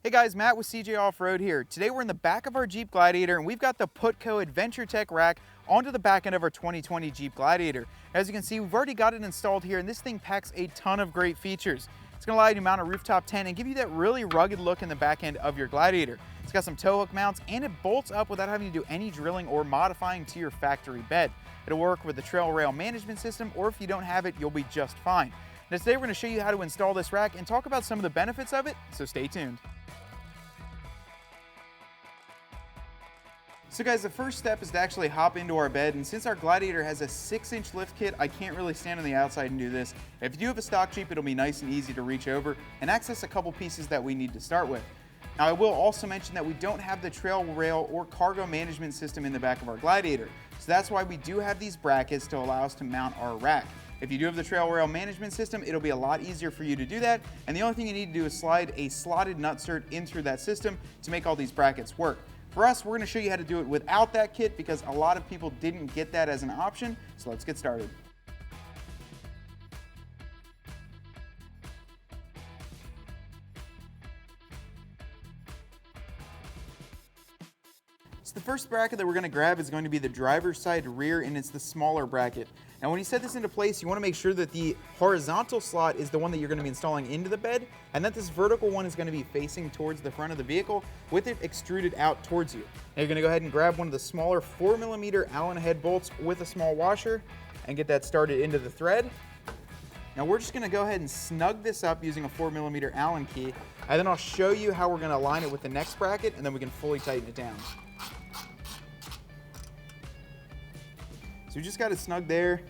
Hey guys, Matt with CJ Off-Road here. Today we're in the back of our Jeep Gladiator and we've got the PUTCO VentureTEC rack onto the back end of our 2020 Jeep Gladiator. As you can see, we've already got it installed here and this thing packs a ton of great features. It's going to allow you to mount a rooftop tent and give you that really rugged look in the back end of your Gladiator. It's got some tow hook mounts and it bolts up without having to do any drilling or modifying to your factory bed. It'll work with the trail rail management system, or if you don't have it, you'll be just fine. Now today we're going to show you how to install this rack and talk about some of the benefits of it, so stay tuned. So guys, the first step is to actually hop into our bed, and since our Gladiator has a 6-inch lift kit, I can't really stand on the outside and do this. If you do have a stock Jeep, it'll be nice and easy to reach over and access a couple pieces that we need to start with. Now I will also mention that we don't have the trail rail or cargo management system in the back of our Gladiator. So that's why we do have these brackets to allow us to mount our rack. If you do have the trail rail management system, it'll be a lot easier for you to do that. And the only thing you need to do is slide a slotted nutsert in through that system to make all these brackets work. For us, we're going to show you how to do it without that kit because a lot of people didn't get that as an option. So let's get started. So the first bracket that we're going to grab is going to be the driver's side rear, and it's the smaller bracket. Now when you set this into place, you want to make sure that the horizontal slot is the one that you're going to be installing into the bed, and that this vertical one is going to be facing towards the front of the vehicle with it extruded out towards you. Now you're going to go ahead and grab one of the smaller 4mm Allen head bolts with a small washer and get that started into the thread. Now we're just going to go ahead and snug this up using a 4mm Allen key, and then I'll show you how we're going to align it with the next bracket, and then we can fully tighten it down. So we just got it snug there,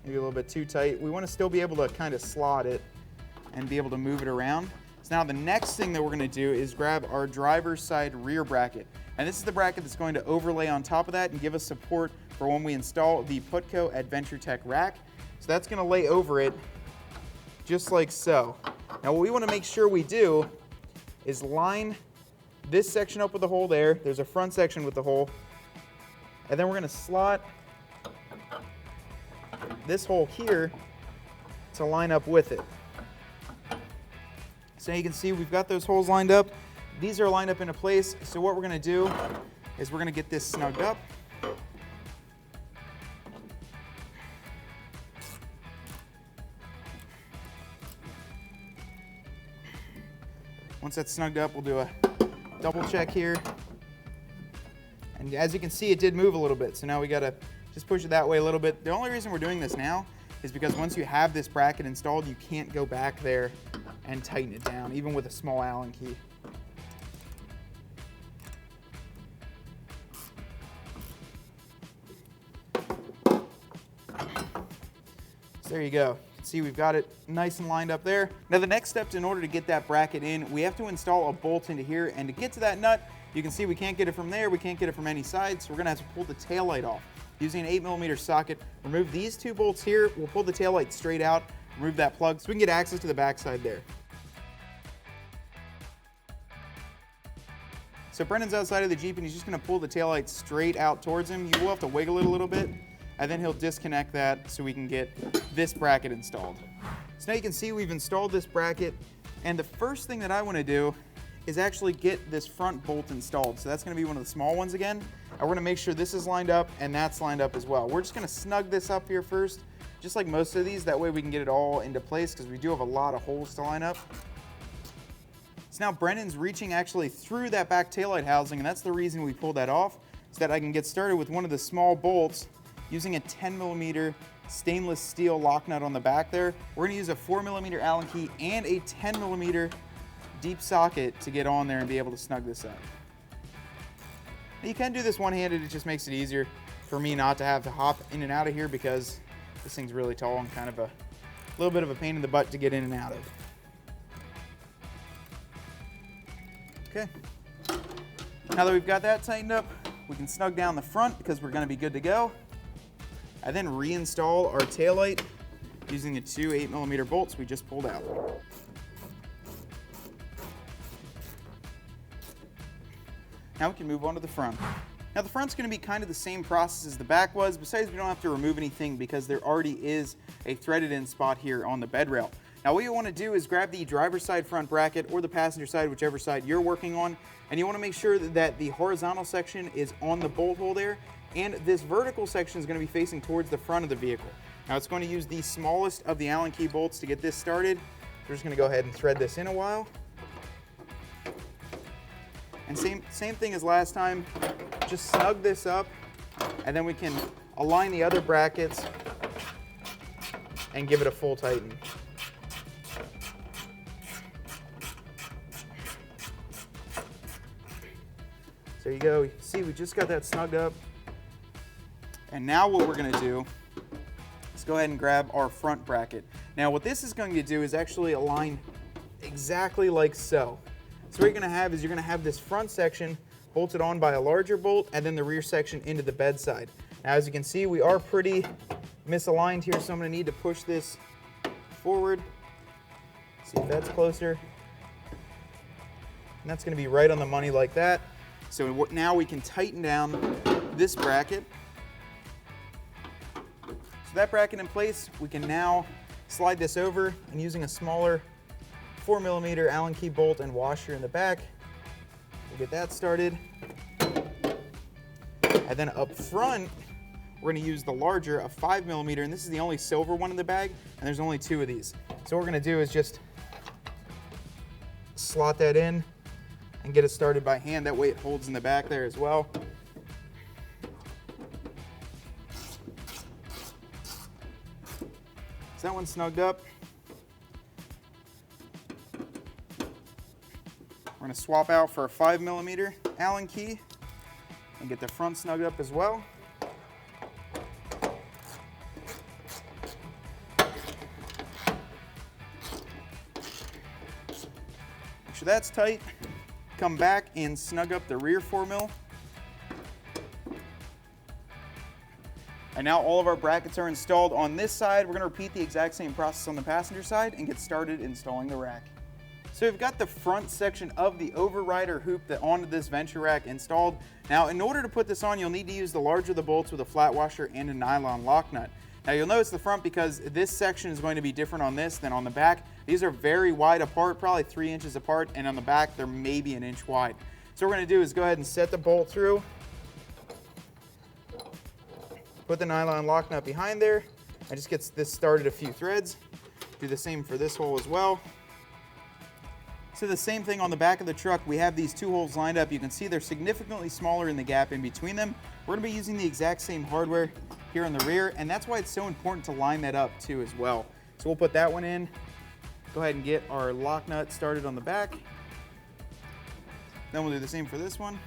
maybe a little bit too tight. We want to still be able to kind of slot it and be able to move it around. So now the next thing that we're going to do is grab our driver's side rear bracket. And this is the bracket that's going to overlay on top of that and give us support for when we install the PUTCO at VentureTEC rack. So that's going to lay over it just like so. Now what we want to make sure we do is line this section up with the hole there. There's a front section with the hole. And then we're going to slot this hole here to line up with it. So you can see we've got those holes lined up. These are lined up into place. So what we're going to do is we're going to get this snugged up. Once that's snugged up, we'll do a double check here. And as you can see, it did move a little bit. So now we got to just push it that way a little bit. The only reason we're doing this now is because once you have this bracket installed, you can't go back there and tighten it down, even with a small Allen key. So there you go. See, we've got it nice and lined up there. Now the next step, in order to get that bracket in, we have to install a bolt into here, and to get to that nut, you can see we can't get it from there, we can't get it from any side, so we're gonna have to pull the taillight off. Using an 8mm socket, remove these two bolts here, we'll pull the taillight straight out, remove that plug so we can get access to the backside there. So Brendan's outside of the Jeep and he's just gonna pull the taillight straight out towards him. You will have to wiggle it a little bit, and then he'll disconnect that so we can get this bracket installed. So now you can see we've installed this bracket, and the first thing that I wanna do is actually get this front bolt installed. So that's gonna be one of the small ones again. And we're gonna make sure this is lined up and that's lined up as well. We're just gonna snug this up here first, just like most of these. That way we can get it all into place because we do have a lot of holes to line up. So now Brendan's reaching actually through that back taillight housing, and that's the reason we pulled that off, so that I can get started with one of the small bolts using a 10mm stainless steel lock nut on the back there. We're gonna use a 4mm Allen key and a 10mm deep socket to get on there and be able to snug this up. You can do this one-handed, it just makes it easier for me not to have to hop in and out of here because this thing's really tall and kind of a little bit of a pain in the butt to get in and out of. Okay, now that we've got that tightened up, we can snug down the front because we're gonna be good to go. I then reinstall our taillight using the two 8mm bolts we just pulled out. Now we can move on to the front. Now the front's gonna be kind of the same process as the back was, besides we don't have to remove anything because there already is a threaded in spot here on the bed rail. Now what you want to do is grab the driver's side front bracket or the passenger side, whichever side you're working on, and you want to make sure that the horizontal section is on the bolt hole there, and this vertical section is going to be facing towards the front of the vehicle. Now it's going to use the smallest of the Allen key bolts to get this started. We're just going to go ahead and thread this in a while. And same thing as last time, just snug this up, and then we can align the other brackets and give it a full tighten. There you go. You see, we just got that snugged up. And now what we're going to do is go ahead and grab our front bracket. Now what this is going to do is actually align exactly like so. So what you're going to have is you're going to have this front section bolted on by a larger bolt, and then the rear section into the bedside. Now as you can see, we are pretty misaligned here, so I'm going to need to push this forward. See if that's closer. And that's going to be right on the money like that. So now we can tighten down this bracket. So that bracket in place, we can now slide this over, and using a smaller 4mm Allen key bolt and washer in the back, we'll get that started. And then up front, we're going to use the larger, a 5mm, and this is the only silver one in the bag, and there's only 2 of these. So what we're going to do is just slot that in and get it started by hand. That way it holds in the back there as well. So that one's snugged up. We're going to swap out for a 5mm Allen key and get the front snugged up as well. Make sure that's tight. Come back and snug up the rear 4mm. And now all of our brackets are installed on this side. We're going to repeat the exact same process on the passenger side and get started installing the rack. So we've got the front section of the overrider hoop onto this Venture rack installed. Now in order to put this on, you'll need to use the larger of the bolts with a flat washer and a nylon lock nut. Now you'll notice the front, because this section is going to be different on this than on the back. These are very wide apart, probably 3 inches apart, and on the back they're maybe 1 inch wide. So what we're going to do is go ahead and set the bolt through, put the nylon lock nut behind there, and just gets this started a few threads. Do the same for this hole as well. So the same thing on the back of the truck, we have these 2 holes lined up. You can see they're significantly smaller in the gap in between them. We're going to be using the exact same hardware here in the rear, and that's why it's so important to line that up too as well. So we'll put that one in, go ahead and get our lock nut started on the back. Then we'll do the same for this one.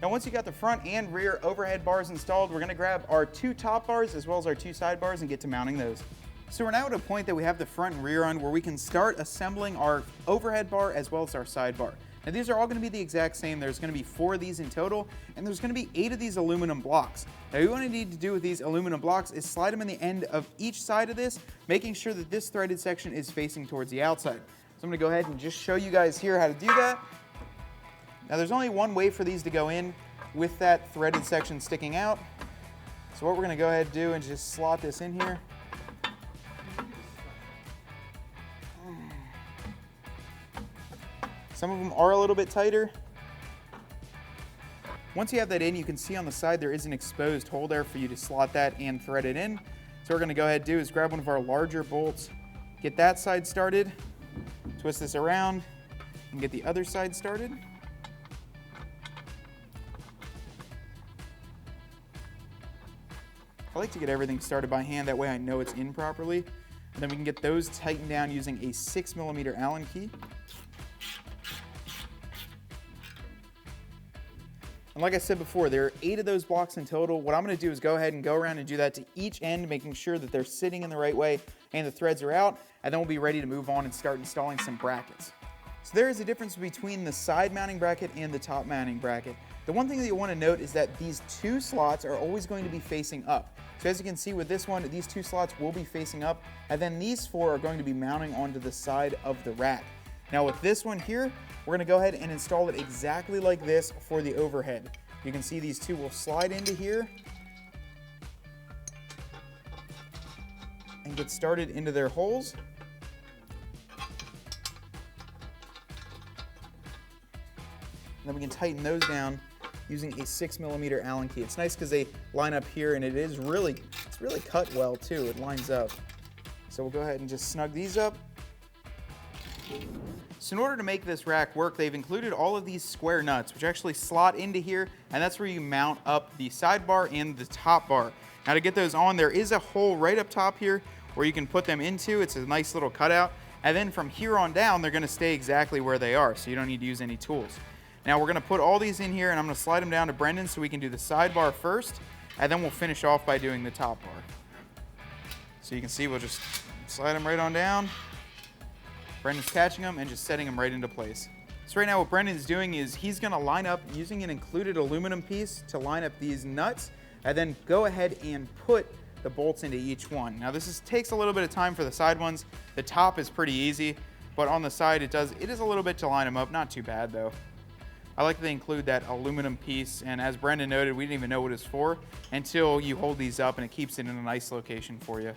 Now once you got the front and rear overhead bars installed, we're going to grab our 2 top bars as well as our 2 side bars and get to mounting those. So we're now at a point that we have the front and rear on where we can start assembling our overhead bar as well as our side bar. Now these are all going to be the exact same. There's going to be 4 of these in total, and there's going to be 8 of these aluminum blocks. Now what you need to do with these aluminum blocks is slide them in the end of each side of this, making sure that this threaded section is facing towards the outside. So I'm going to go ahead and just show you guys here how to do that. Now there's only one way for these to go in with that threaded section sticking out. So what we're going to go ahead and do is just slot this in here. Some of them are a little bit tighter. Once you have that in, you can see on the side there is an exposed hole there for you to slot that and thread it in. So what we're going to go ahead and do is grab one of our larger bolts, get that side started, twist this around, and get the other side started. I like to get everything started by hand, that way I know it's in properly. And then we can get those tightened down using a 6mm Allen key. And like I said before, there are 8 of those blocks in total. What I'm going to do is go ahead and go around and do that to each end, making sure that they're sitting in the right way and the threads are out, and then we'll be ready to move on and start installing some brackets. So there is a difference between the side mounting bracket and the top mounting bracket. The one thing that you want to note is that these 2 slots are always going to be facing up. So as you can see with this one, these 2 slots will be facing up, and then these 4 are going to be mounting onto the side of the rack. Now with this one here, we're going to go ahead and install it exactly like this for the overhead. You can see these two will slide into here and get started into their holes. And then we can tighten those down using a 6mm Allen key. It's nice because they line up here, and it's really cut well too. It lines up. So we'll go ahead and just snug these up. So in order to make this rack work, they've included all of these square nuts, which actually slot into here, and that's where you mount up the sidebar and the top bar. Now to get those on, there is a hole right up top here where you can put them into. It's a nice little cutout. And then from here on down, they're gonna stay exactly where they are, so you don't need to use any tools. Now we're gonna put all these in here, and I'm gonna slide them down to Brendan so we can do the sidebar first, and then we'll finish off by doing the top bar. So you can see we'll just slide them right on down. Brendan's catching them and just setting them right into place. So right now what Brendan's doing is he's gonna line up using an included aluminum piece to line up these nuts, and then go ahead and put the bolts into each one. Now this takes a little bit of time for the side ones. The top is pretty easy, but on the side it is a little bit to line them up. Not too bad though. I like that they include that aluminum piece, and as Brendan noted, we didn't even know what it's for until you hold these up and it keeps it in a nice location for you.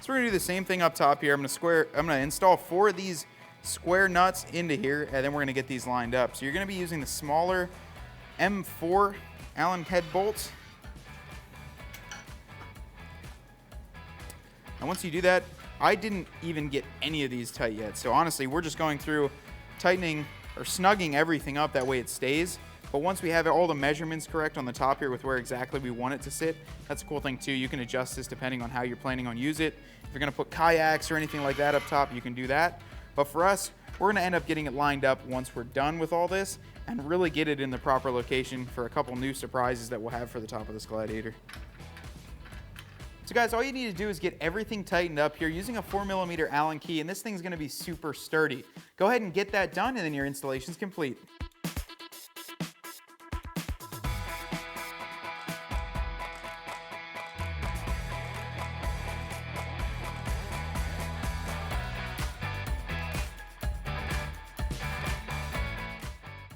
So we're gonna do the same thing up top here. I'm gonna install 4 of these square nuts into here, and then we're gonna get these lined up. So you're gonna be using the smaller M4 Allen head bolts. And once you do that, I didn't even get any of these tight yet. So honestly, we're just going through tightening or snugging everything up, that way it stays. But once we have all the measurements correct on the top here with where exactly we want it to sit, that's a cool thing too. You can adjust this depending on how you're planning on use it. If you're gonna put kayaks or anything like that up top, you can do that. But for us, we're gonna end up getting it lined up once we're done with all this and really get it in the proper location for a couple new surprises that we'll have for the top of this Gladiator. So guys, all you need to do is get everything tightened up here using a 4mm Allen key, and this thing's gonna be super sturdy. Go ahead and get that done, and then your installation's complete.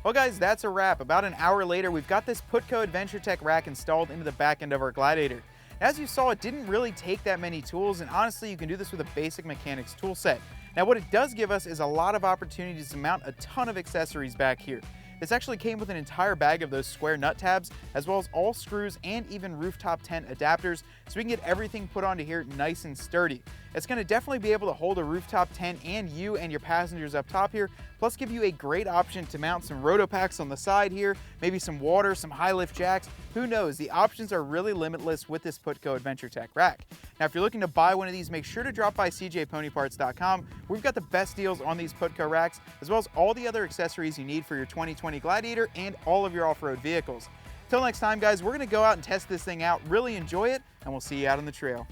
Well guys, that's a wrap. About an hour later, we've got this PUTCO VentureTEC rack installed into the back end of our Gladiator. As you saw, it didn't really take that many tools, and honestly, you can do this with a basic mechanics tool set. Now, what it does give us is a lot of opportunities to mount a ton of accessories back here. This actually came with an entire bag of those square nut tabs, as well as all screws and even rooftop tent adapters, so we can get everything put onto here nice and sturdy. It's going to definitely be able to hold a rooftop tent and you and your passengers up top here, plus give you a great option to mount some roto packs on the side here, maybe some water, some high lift jacks. Who knows? The options are really limitless with this PUTCO VentureTEC rack. Now, if you're looking to buy one of these, make sure to drop by cjponyparts.com. We've got the best deals on these PUTCO racks, as well as all the other accessories you need for your 2020 Gladiator and all of your off-road vehicles. Till next time, guys, we're going to go out and test this thing out, really enjoy it, and we'll see you out on the trail.